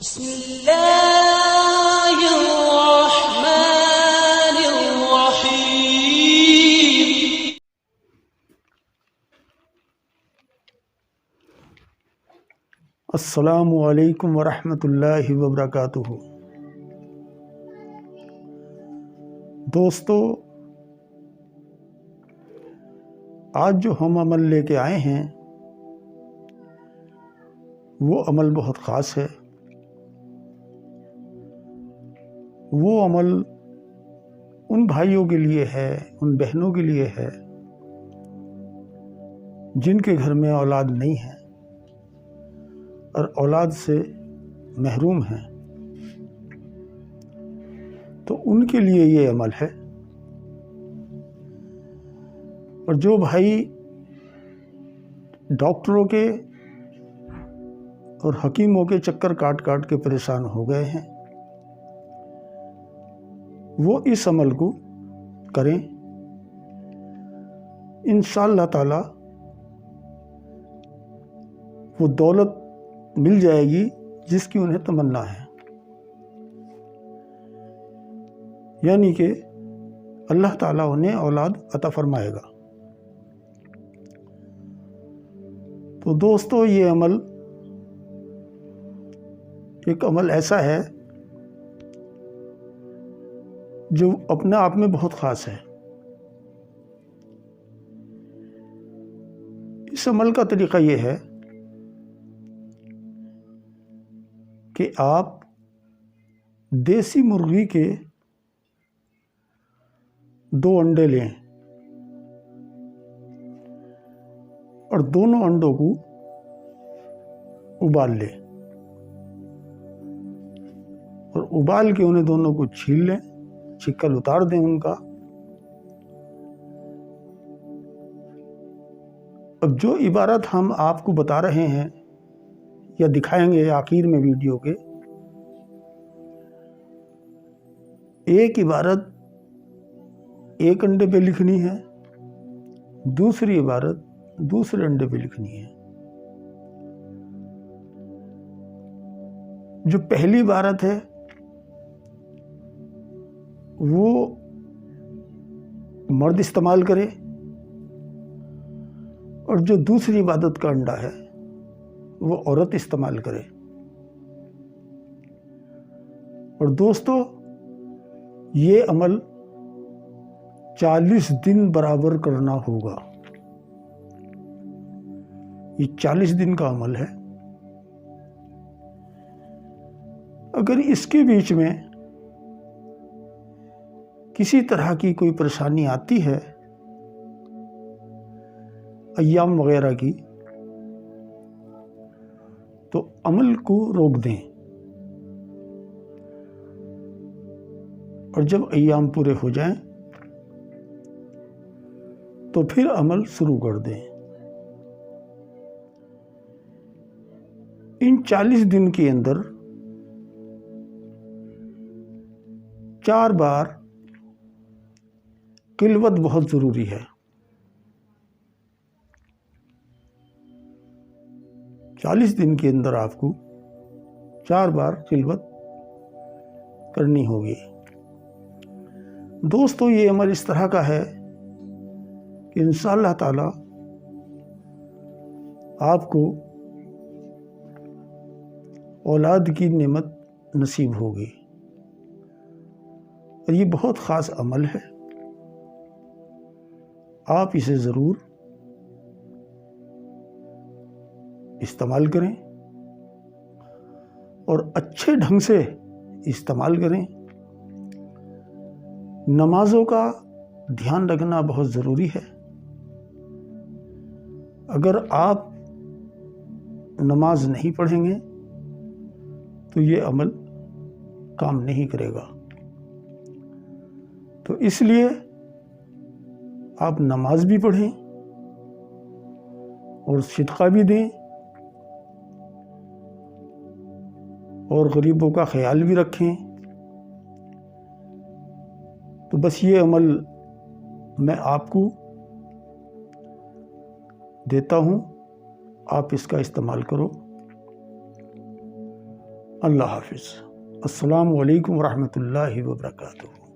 بسم اللہ الرحمن الرحیم۔ السلام علیکم ورحمۃ اللہ وبرکاتہ۔ دوستو، آج جو ہم عمل لے کے آئے ہیں وہ عمل بہت خاص ہے۔ وہ عمل ان بھائیوں کے لیے ہے، ان بہنوں کے لیے ہے جن کے گھر میں اولاد نہیں ہے اور اولاد سے محروم ہیں، تو ان کے لیے یہ عمل ہے۔ اور جو بھائی ڈاکٹروں کے اور حکیموں کے چکر کاٹ کاٹ کے پریشان ہو گئے ہیں، وہ اس عمل کو کریں۔ انشاءاللہ تعالی وہ دولت مل جائے گی جس کی انہیں تمنا ہے، یعنی کہ اللہ تعالیٰ انہیں اولاد عطا فرمائے گا۔ تو دوستو، یہ عمل ایک عمل ایسا ہے جو اپنے آپ میں بہت خاص ہے۔ اس عمل کا طریقہ یہ ہے کہ آپ دیسی مرغی کے 2 انڈے لیں اور دونوں انڈوں کو ابال لیں، اور ابال کے انہیں دونوں کو چھیل لیں، چھکل اتار دیں ان کا۔ اب جو عبارت ہم آپ کو بتا رہے ہیں یا دکھائیں گے آخر میں ویڈیو کے، ایک عبارت ایک انڈے پہ لکھنی ہے، دوسری عبارت دوسرے انڈے پہ لکھنی ہے۔ جو پہلی عبارت ہے وہ مرد استعمال کرے، اور جو دوسری عبادت کا انڈا ہے وہ عورت استعمال کرے۔ اور دوستو، یہ عمل 40 دن برابر کرنا ہوگا۔ یہ 40 دن کا عمل ہے۔ اگر اس کے بیچ میں کسی طرح کی کوئی پریشانی آتی ہے، ایام وغیرہ کی، تو عمل کو روک دیں، اور جب ایام پورے ہو جائیں تو پھر عمل شروع کر دیں۔ ان 40 دن کے اندر 4 بار قلوت بہت ضروری ہے۔ 40 دن کے اندر آپ کو 4 بار قلوت کرنی ہوگی۔ دوستو، یہ عمل اس طرح کا ہے کہ انشاءاللہ تعالی آپ کو اولاد کی نعمت نصیب ہوگی، اور یہ بہت خاص عمل ہے۔ آپ اسے ضرور استعمال کریں، اور اچھے ڈھنگ سے استعمال کریں۔ نمازوں کا دھیان رکھنا بہت ضروری ہے۔ اگر آپ نماز نہیں پڑھیں گے تو یہ عمل کام نہیں کرے گا۔ تو اس لیے آپ نماز بھی پڑھیں اور صدقہ بھی دیں، اور غریبوں کا خیال بھی رکھیں۔ تو بس یہ عمل میں آپ کو دیتا ہوں، آپ اس کا استعمال کرو۔ اللہ حافظ۔ السلام علیکم ورحمۃ اللہ وبرکاتہ۔